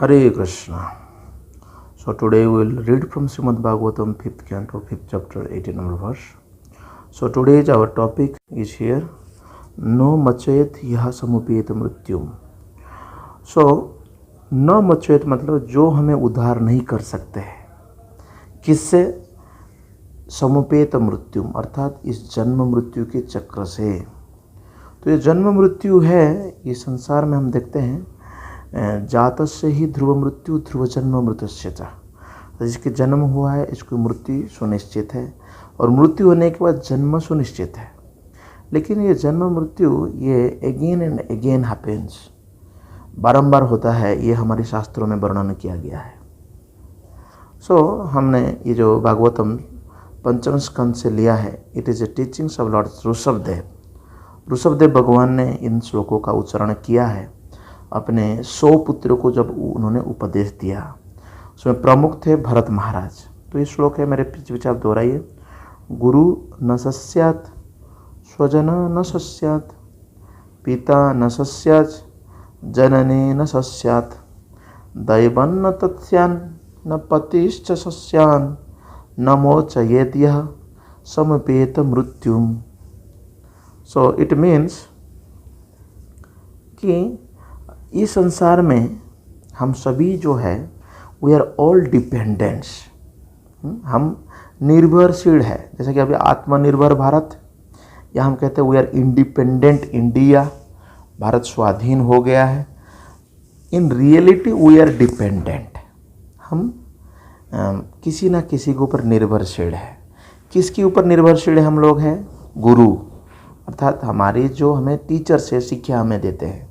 Hare Krishna. So today we will read from Srimad Bhagavatam 5th canto 5th chapter 18 number verse. So today's our topic is here No machayat yaha samupet mrityum. So न मचेत मतलब जो हमें उद्धार नहीं कर सकते हैं किससे समुपेत मृत्युम अर्थात इस जन्म मृत्यु के चक्र से। तो ये जन्म मृत्यु है, ये संसार में हम देखते हैं जातस्य ही ध्रुव मृत्यु ध्रुव जन्म मृत्युश्च। जिसके जन्म हुआ है इसकी मृत्यु सुनिश्चित है और मृत्यु होने के बाद जन्म सुनिश्चित है। लेकिन ये जन्म मृत्यु ये अगेन एंड अगेन हैपेंस, बारंबार होता है, ये हमारे शास्त्रों में वर्णन किया गया है। हमने ये जो भागवतम पंचम स्कंद से लिया है, it is a teachings of Lord Rishabhdev. Rishabhdev भगवान ने इन श्लोकों का उच्चारण किया है अपने 100 पुत्रों को जब उन्होंने उपदेश दिया। उसमें प्रमुख थे भरत महाराज। तो ये श्लोक है, मेरे पीछे आप दोहराइए। गुरु न सस्यात्, स्वजन न सस्यात्, पिता न सस्यात्, जननी न सस्यात्, दैवन्न तत्स्यान्, न पतिश्च सस्यान्, न मोचयेत् यः समुपेत मृत्युम। सो इट मीन्स कि इस संसार में हम सभी जो है वी आर ऑल डिपेंडेंट्स, हम निर्भरशील है। जैसे कि अभी आत्मनिर्भर भारत, या हम कहते हैं we are independent India, Bharat स्वाधीन हो गया है। In reality we are dependent, हम किसी ना किसी के ऊपर निर्भरशील है। किसके ऊपर निर्भरशील हम लोग हैं? गुरु, अर्थात हमारे जो हमें टीचर से शिक्षा हमें देते हैं।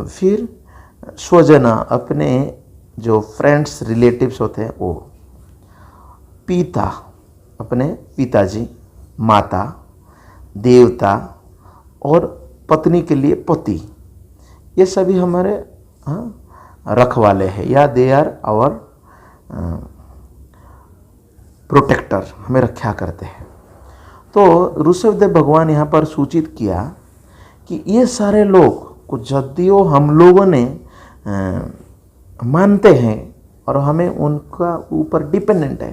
फिर स्वजन, अपने जो फ्रेंड्स रिलेटिव्स होते हैं वो। पिता, अपने पिताजी, माता, देवता, और पत्नी के लिए पति, ये सभी हमारे रखवाले हैं, या दे आर आवर प्रोटेक्टर, हमें रक्षा करते हैं। तो ऋषभदेव भगवान यहाँ पर सूचित किया कि ये सारे लोग को यद्यपि हम लोगों ने मानते हैं और हमें उनका ऊपर डिपेंडेंट है,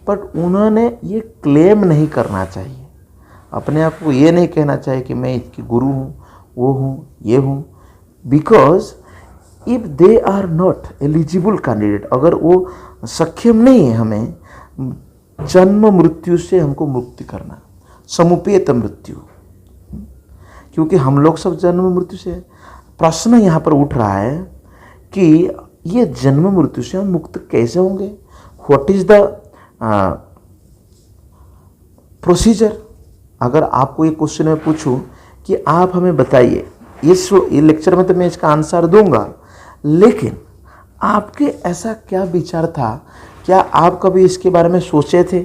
बट उन्होंने ये क्लेम नहीं करना चाहिए, अपने आप को ये नहीं कहना चाहिए कि मैं इसकी गुरु हूँ, वो हूँ, ये हूँ। Because if they are not eligible candidate, अगर वो सक्षम नहीं है हमें जन्म मृत्यु से हमको मुक्ति करना, समुपेत मृत्यु, क्योंकि हम लोग सब जन्म मृत्यु से। प्रश्न यहाँ पर उठ रहा है कि ये जन्म मृत्यु से हम मुक्त कैसे होंगे? What is the procedure? अगर आपको ये क्वेश्चन मैं पूछूं कि आप हमें बताइए, ये लेक्चर में तो मैं इसका आंसर दूंगा, लेकिन आपके ऐसा क्या विचार था? क्या आप कभी इसके बारे में सोचे थे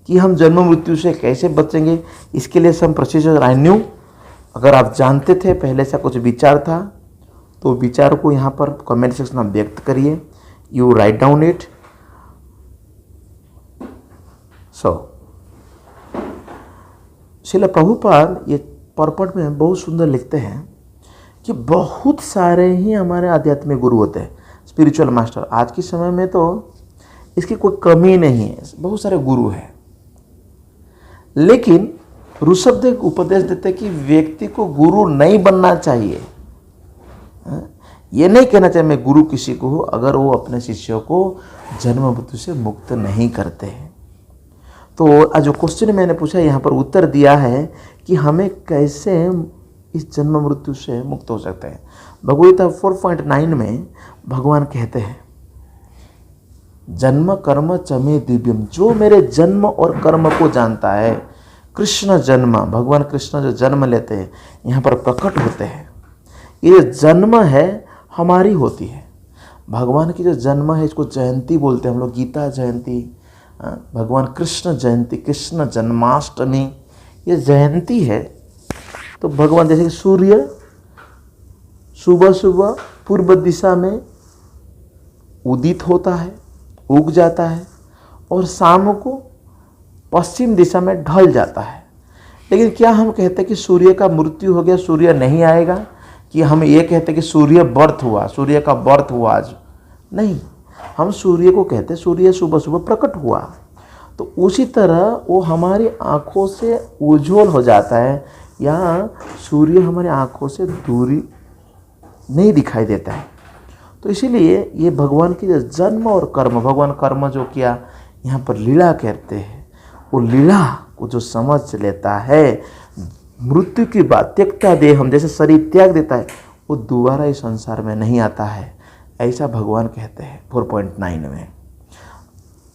कि हम जन्म मृत्यु से कैसे बचेंगे? इसके लिए सम प्रोसीजर आई न्यू। अगर आप जानते थे, पहले से कुछ विचार था, तो विचार को यहाँ पर कमेंट सेक्शन में व्यक्त करिए। You write down it. Srila Prabhupada ये पर्पट में बहुत सुंदर लिखते हैं कि बहुत सारे ही हमारे आध्यात्मिक गुरु होते हैं, स्पिरिचुअल मास्टर। आज के समय में तो इसकी कोई कमी नहीं है, बहुत सारे गुरु हैं। लेकिन ऋषभदेव उपदेश देते कि व्यक्ति को गुरु नहीं बनना चाहिए। ये नहीं कहना चाहिए मैं गुरु किसी को हूँ, अगर वो अपने शिष्यों को जन्म मृत्यु से मुक्त नहीं करते हैं। तो जो क्वेश्चन मैंने पूछा, यहाँ पर उत्तर दिया है कि हमें कैसे इस जन्म मृत्यु से मुक्त हो सकते हैं। भगवद्गीता 4.9 में भगवान कहते हैं, जन्म कर्म चमे दिव्यम, जो मेरे जन्म और कर्म को जानता है। कृष्ण जन्म, भगवान कृष्ण जो जन्म लेते हैं यहाँ पर प्रकट होते हैं। ये जन्म है हमारी होती है, भगवान की जो जन्म है इसको जयंती बोलते हैं हम लोग, गीता जयंती, भगवान कृष्ण जयंती, कृष्ण जन्माष्टमी, ये जयंती है। तो भगवान जैसे कि सूर्य सुबह सुबह पूर्व दिशा में उदित होता है, उग जाता है, और शाम को पश्चिम दिशा में ढल जाता है। लेकिन क्या हम कहते हैं कि सूर्य का मृत्यु हो गया, सूर्य नहीं आएगा? कि हम ये कहते हैं कि सूर्य बर्थ हुआ, सूर्य का बर्थ हुआ आज, नहीं, हम सूर्य को कहते हैं सूर्य सुबह सुबह प्रकट हुआ, तो उसी तरह वो हमारी आँखों से उज्ज्वल हो जाता है, या सूर्य हमारी आँखों से दूरी नहीं दिखाई देता है। तो इसीलिए ये भगवान की जन्म और कर्म, भगवान कर्म जो किया यहाँ पर लीला कहते हैं, वो लीला को जो समझ लेता है, मृत्यु की बात त्यक्ता दे, हम जैसे शरीर त्याग देता है, वो दोबारा इस संसार में नहीं आता है, ऐसा भगवान कहते हैं 4.9 में।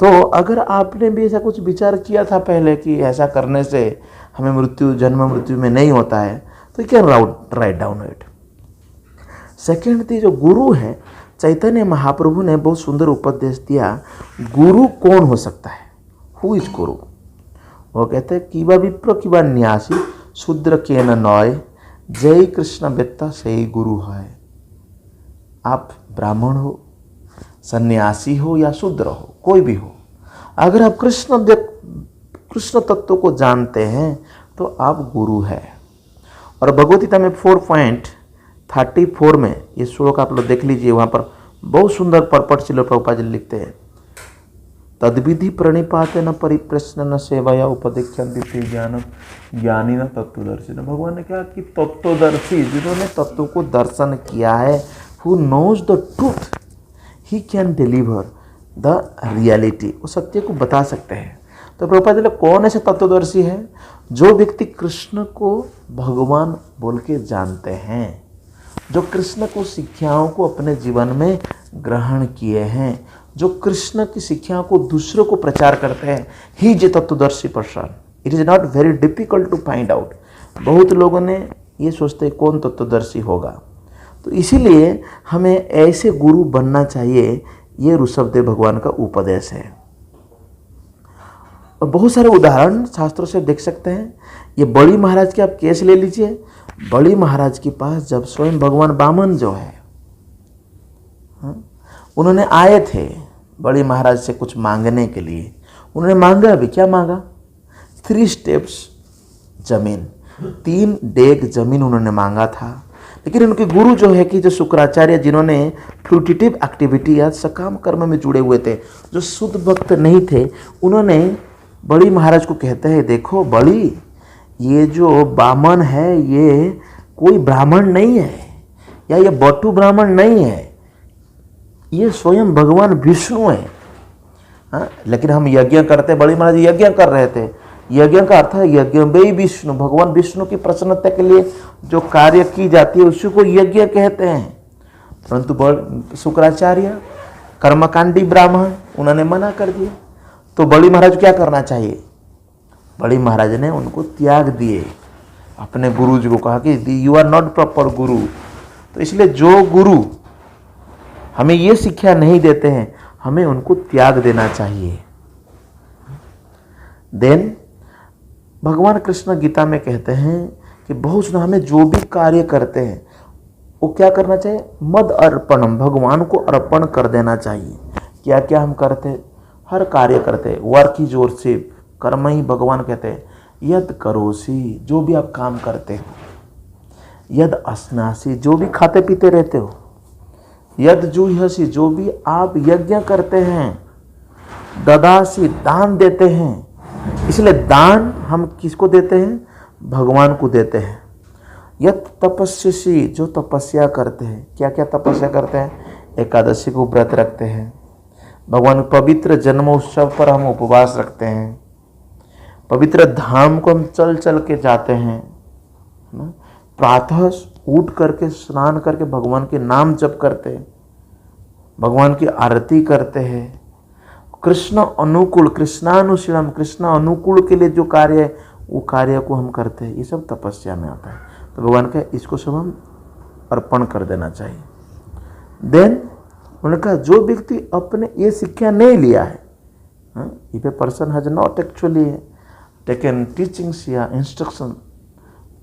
तो अगर आपने भी ऐसा कुछ विचार किया था पहले कि ऐसा करने से हमें मृत्यु, जन्म मृत्यु में नहीं होता है, तो क्या राइट डाउन इट। सेकेंड थी जो गुरु है, चैतन्य महाप्रभु ने बहुत सुंदर उपदेश दिया, गुरु कौन हो सकता है, हु इज गुरु। वो कहते हैं किबा विप्र किबा न्यासी शूद्र के न नॉय, जय कृष्ण बेत्ता सही गुरु है। आप ब्राह्मण हो, सन्यासी हो या शूद्र हो, कोई भी हो, अगर आप कृष्ण तत्व को जानते हैं तो आप गुरु है। और भगवद गीता में 4.34 में ये श्लोक आप लोग देख लीजिए, वहाँ पर बहुत सुंदर पर्पट श्रील प्रभुपाद जी लिखते हैं, तद्विधि प्रणिपाते न परिप्रश्न न सेवया उपदेक्षन्ति ज्ञानम ज्ञानी न तत्वदर्शी। भगवान ने कहा कि तत्वदर्शी, जिन्होंने तत्व को दर्शन किया है, who knows the truth, he can deliver the reality, वो सत्य को बता सकते हैं। तो प्रभुपाद जी कौन ऐसे तत्वदर्शी है, जो व्यक्ति कृष्ण को भगवान बोल के जानते हैं, जो कृष्ण को शिक्षाओं को अपने जीवन में ग्रहण किए हैं, जो कृष्ण की शिक्षाओं को दूसरों को प्रचार करते हैं, ही इज ए तत्वदर्शी person. It is not very difficult to find out. बहुत लोगों ने ये सोचते हैं कौन तत्वदर्शी होगा, तो इसीलिए हमें ऐसे गुरु बनना चाहिए। ये ऋषभदेव भगवान का उपदेश है। और बहुत सारे उदाहरण शास्त्रों से देख सकते हैं। ये बड़ी महाराज के आप केस ले लीजिए। बड़ी महाराज के पास जब स्वयं भगवान वामन जो है, उन्होंने आए थे बड़ी महाराज से कुछ मांगने के लिए। उन्होंने मांगा भी, क्या मांगा, 3 स्टेप्स जमीन, 3 डेग जमीन उन्होंने मांगा था। लेकिन उनके गुरु जो है कि जो शुक्राचार्य, जिन्होंने फ्रूटिटिव एक्टिविटी या सकाम कर्म में जुड़े हुए थे, जो शुद्ध भक्त नहीं थे, उन्होंने बड़ी महाराज को कहते हैं, देखो बड़ी, ये जो बामन है ये कोई ब्राह्मण नहीं है, या ये बटू ब्राह्मण नहीं है, ये स्वयं भगवान विष्णु है। हाँ, लेकिन हम यज्ञ करते, बड़ी महाराज यज्ञ कर रहे थे। यज्ञ का अर्थ है यज्ञ में विष्णु, भगवान विष्णु की प्रसन्नता के लिए जो कार्य की जाती है उसी को यज्ञ कहते हैं। परंतु शुक्राचार्य कर्मकांडी ब्राह्मण, उन्होंने मना कर दिया। तो बड़ी महाराज क्या करना चाहिए, बड़ी महाराज ने उनको त्याग दिए, अपने गुरु जी को कहा कि यू आर नॉट प्रॉपर गुरु। तो इसलिए जो गुरु हमें ये शिक्षा नहीं देते हैं, हमें उनको त्याग देना चाहिए। देन भगवान कृष्ण गीता में कहते हैं कि बहुत हमें जो भी कार्य करते हैं वो क्या करना चाहिए, मद अर्पणम, भगवान को अर्पण कर देना चाहिए। क्या क्या हम करते, हर कार्य करते, वर्क इज योरसेल्फ, कर्म ही भगवान कहते हैं। यद करोसी, जो भी आप काम करते हो, यद अस्नासी, जो भी खाते पीते रहते हो, यद जूहसी, जो भी आप यज्ञ करते हैं, ददासी, दान देते हैं। इसलिए दान हम किसको देते हैं, भगवान को देते हैं। यत तपस्वी, जो तपस्या करते हैं, क्या क्या तपस्या करते हैं, एकादशी को व्रत रखते हैं, भगवान पवित्र जन्म उत्सव पर हम उपवास रखते हैं, पवित्र धाम को हम चल चल के जाते हैं, प्रातः उठ करके स्नान करके भगवान के नाम जप करते हैं, भगवान की आरती करते हैं, कृष्ण अनुकूल, कृष्णानुशीलम, कृष्ण अनुकूल के लिए जो कार्य है वो कार्य को हम करते हैं। ये सब तपस्या में आता है। तो भगवान का इसको सब हम अर्पण कर देना चाहिए। देन उन्होंने कहा जो व्यक्ति अपने ये शिक्षा नहीं लिया है, if a person has not actually taken teachings या इंस्ट्रक्शन,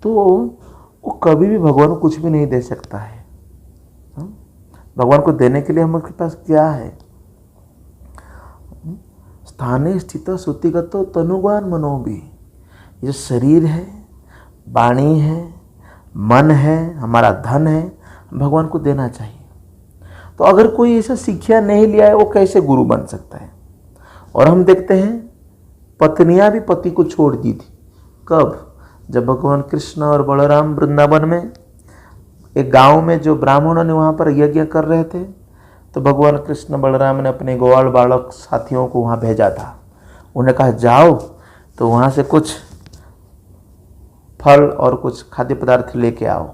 तो वो कभी भी भगवान को कुछ भी नहीं दे सकता है। भगवान को देने के लिए हमारे पास क्या है, स्थाने स्थित श्रुतिगत तनुवान मनोभी, ये शरीर है, वाणी है, मन है, हमारा धन है, भगवान को देना चाहिए। तो तो अगर कोई ऐसा शिक्षा नहीं लिया है वो कैसे गुरु बन सकता है। और हम देखते हैं पत्नियां भी पति को छोड़ दी थी। कब? जब भगवान कृष्ण और बलराम वृंदावन में एक गांव में जो ब्राह्मणों ने वहाँ पर यज्ञ कर रहे थे, तो भगवान कृष्ण बलराम ने अपने ग्वाल बालक साथियों को वहाँ भेजा था। उन्हें कहा जाओ तो वहाँ से कुछ फल और कुछ खाद्य पदार्थ लेके आओ।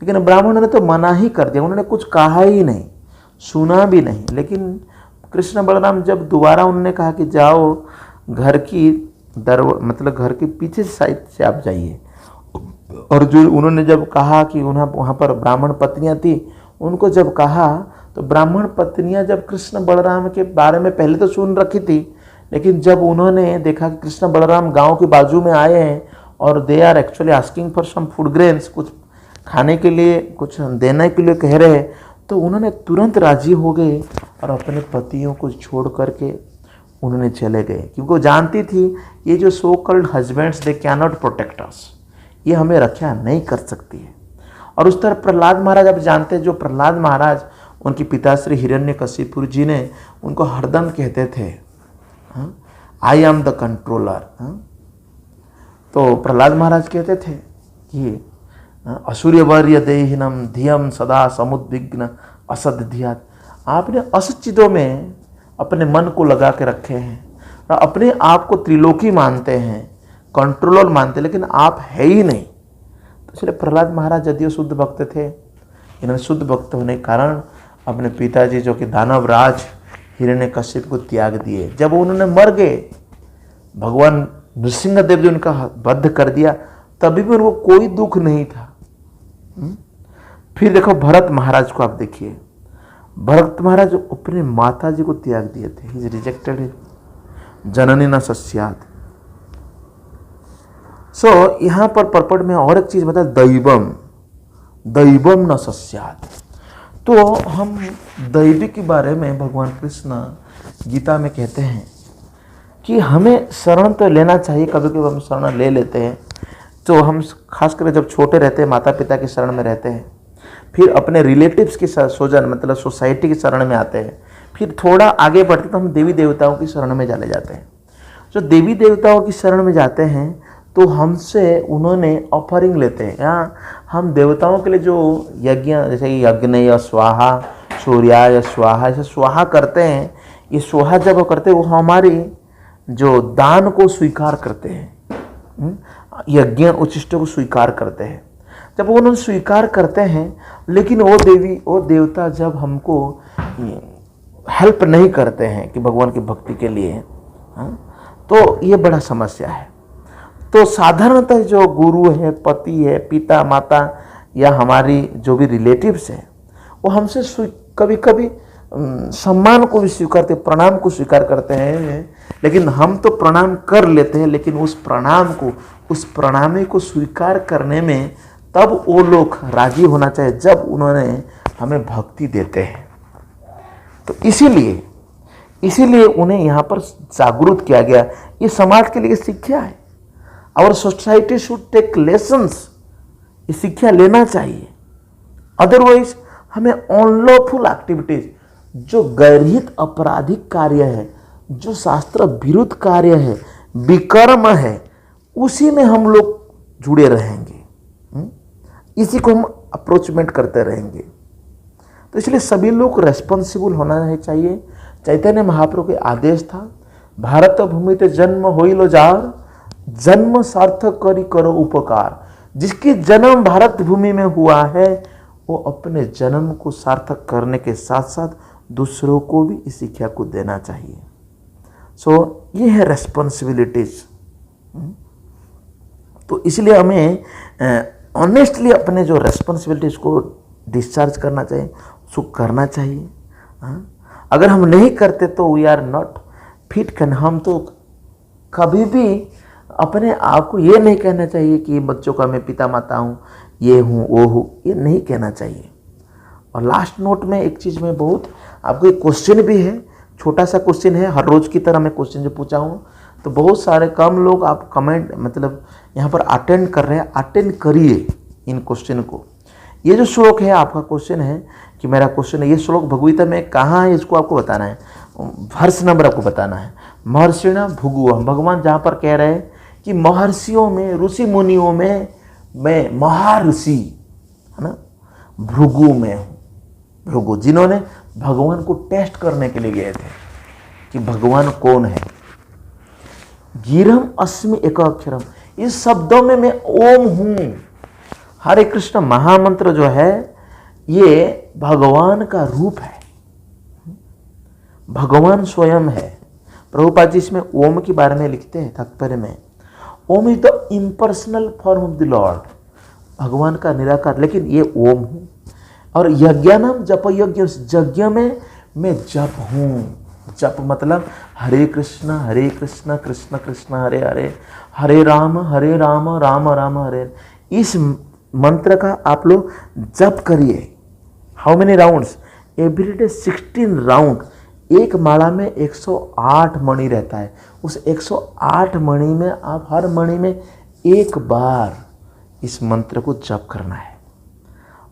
लेकिन ब्राह्मणों ने तो मना ही कर दिया, उन्होंने कुछ कहा ही नहीं, सुना भी नहीं। लेकिन कृष्ण बलराम जब दोबारा उन्होंने कहा कि जाओ घर की मतलब घर के पीछे साइड से आप जाइए, और जो उन्होंने जब कहा कि वहाँ पर ब्राह्मण पत्नियां थी, उनको जब कहा तो ब्राह्मण पत्नियां जब कृष्ण बलराम के बारे में पहले तो सुन रखी थी, लेकिन जब उन्होंने देखा कि कृष्ण बलराम गांव के बाजू में आए हैं और they are actually asking for some food grains, कुछ खाने के लिए कुछ देने के लिए कह रहे हैं, तो उन्होंने तुरंत राजी हो गए और अपने पतियों को छोड़ करके उन्होंने चले गए। क्योंकि वो जानती थी ये जो so called husbands they can not protect us, ये हमें रक्षा नहीं कर सकती है। और उस तरह प्रहलाद महाराज, आप जानते हैं जो प्रहलाद महाराज, उनके पिताश्री हिरण्यकशिपु जी ने उनको हरदम कहते थे आई एम द कंट्रोलर। तो प्रहलाद महाराज कहते थे कि असूर्यवर्य देहिनम धियम सदा समुद्विग्न असद धियात। आपने असत चीज़ों में अपने मन को लगा के रखे हैं और अपने आप को त्रिलोकी मानते हैं, कंट्रोलर मानते, लेकिन आप है ही नहीं। तो इसलिए प्रहलाद महाराज यदि शुद्ध भक्त थे, इन्होंने शुद्ध भक्त होने के कारण अपने पिताजी जो कि दानवराज हिरण्यकशिप को त्याग दिए। जब उन्होंने मर गए, भगवान नृसिंहदेव जी उनका वध कर दिया, तभी भी उनको कोई दुख नहीं था। फिर देखो भरत महाराज को आप देखिए, भरत महाराज अपने माता जी को त्याग दिए थे, ही इज रिजेक्टेड जननी न सस्यात। सो यहाँ पर पर्पट में और एक चीज बता, दैवम दैवम न सस्यात। तो हम दैवी के बारे में भगवान कृष्ण गीता में कहते हैं कि हमें शरण तो लेना चाहिए। कभी कभी हम शरण ले लेते हैं, तो हम खासकर जब छोटे रहते हैं माता पिता की शरण में रहते हैं, फिर अपने रिलेटिव्स की स्वजन मतलब सोसाइटी की शरण में आते हैं, फिर थोड़ा आगे बढ़ते तो हम देवी देवताओं की शरण में चले जाते हैं। जो देवी देवताओं की शरण में जाते हैं तो हमसे उन्होंने ऑफरिंग लेते हैं। यहाँ हम देवताओं के लिए जो यज्ञ, जैसे कि यज्ञ या स्वाहा, सूर्या या स्वाहा, ऐसे स्वाहा करते हैं, ये स्वाहा जब वो करते हैं वो हमारी जो दान को स्वीकार करते हैं, यज्ञ उच्छिष्ट को स्वीकार करते हैं। जब वो उन्होंने स्वीकार करते हैं, लेकिन वो देवी वो देवता जब हमको हेल्प नहीं करते हैं कि भगवान की भक्ति के लिए, तो ये बड़ा समस्या है। तो साधारणतः जो गुरु है, पति है, पिता माता या हमारी जो भी रिलेटिव्स हैं, वो हमसे कभी कभी सम्मान को भी स्वीकारते, प्रणाम को स्वीकार करते हैं, लेकिन हम तो प्रणाम कर लेते हैं, लेकिन उस प्रणाम को, उस प्रणामी को स्वीकार करने में तब वो लोग राजी होना चाहिए जब उन्होंने हमें भक्ति देते हैं। तो इसीलिए उन्हें यहाँ पर जागरूक किया गया। ये समाज के लिए शिक्षा है। Our society should take lessons, ये शिक्षा लेना चाहिए। अदरवाइज हमें अनलॉफुल एक्टिविटीज, जो गैरहित आपराधिक कार्य है, जो शास्त्र विरुद्ध कार्य है, विकर्म है, उसी में हम लोग जुड़े रहेंगे, इसी को हम अप्रोचमेंट करते रहेंगे। तो इसलिए सभी लोग रेस्पॉन्सिबल होना चाहिए। चैतन्य महाप्रभु के आदेश था, भारत भूमि ते जन्म होइलो जार, जन्म सार्थक करी करो उपकार। जिसकी जन्म भारत भूमि में हुआ है वो अपने जन्म को सार्थक करने के साथ साथ दूसरों को भी इस शिक्षा को देना चाहिए। सो ये है रेस्पॉन्सिबिलिटीज। तो इसलिए हमें ऑनेस्टली अपने जो रेस्पॉन्सिबिलिटीज को डिस्चार्ज करना चाहिए, उसको करना चाहिए। अगर हम नहीं करते तो we are not fit. Can हम तो कभी भी अपने आप को ये नहीं कहना चाहिए कि बच्चों का मैं पिता माता हूँ, ये हूँ वो हूँ, ये नहीं कहना चाहिए। और लास्ट नोट में एक चीज़ में बहुत आपको एक क्वेश्चन भी है, छोटा सा क्वेश्चन है, हर रोज़ की तरह मैं क्वेश्चन जो पूछा हूँ, तो बहुत सारे कम लोग आप कमेंट मतलब यहाँ पर अटेंड कर रहे हैं। अटेंड करिए इन क्वेश्चन को। ये जो श्लोक है आपका क्वेश्चन है कि मेरा क्वेश्चन है, ये श्लोक भगवगीता में कहाँ है इसको आपको बताना है, वर्ष नंबर आपको बताना है। महर्षिणा भृगुहम, भगवान जहाँ पर कह रहे हैं कि महर्षियों में, ऋषि मुनियों में मैं महर्षि, है ना, भृगु में हूँ। भृगु जिन्होंने भगवान को टेस्ट करने के लिए गए थे कि भगवान कौन है। गिरम अस्मि एक अक्षरम, इस शब्दों में मैं ओम हूं। हरे कृष्ण महामंत्र जो है ये भगवान का रूप है, भगवान स्वयं है। प्रभुपाद जी इसमें ओम के बारे में लिखते हैं तात्पर्य में, Om is the impersonal form of the lord, भगवान का निराकार, लेकिन ये ओम हूं। और यज्ञानम जप यज्ञ, उस यज्ञ में मैं जप हूं। जप मतलब हरे कृष्ण कृष्ण कृष्ण हरे हरे, हरे राम राम राम हरे। इस मंत्र का आप लोग जप करिए। How many rounds? Everyday 16 round. एक माला में 108 मणि रहता है, उस 108 मणि में आप हर मणि में एक बार इस मंत्र को जप करना है।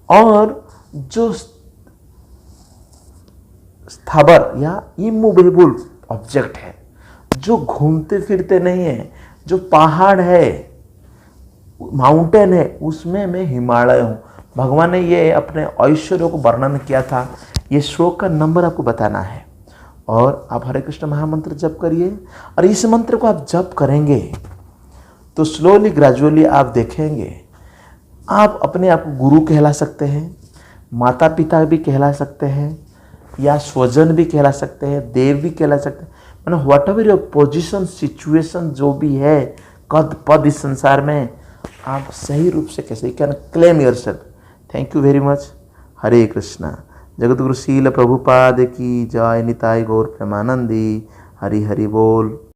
और जो स्थावर या इमूवेबल ऑब्जेक्ट है, जो घूमते फिरते नहीं है, जो पहाड़ है, माउंटेन है, उसमें मैं हिमालय हूँ। भगवान ने ये अपने ऐश्वर्य को वर्णन किया था। ये श्लोक का नंबर आपको बताना है और आप हरे कृष्ण महामंत्र जप करिए। और इस मंत्र को आप जप करेंगे तो स्लोली ग्रेजुअली आप देखेंगे आप अपने आप को गुरु कहला सकते हैं, माता पिता भी कहला सकते हैं, या स्वजन भी कहला सकते हैं, देव भी कहला सकते हैं। मतलब what ever your position, situation जो भी है, कद पद इस संसार में, आप सही रूप से कैसे can claim yourself. Thank you very much. Hare Krishna. Jagadguru Srila Prabhupada की जय। निताय गौर प्रेमानंदी। हरि हरि बोल।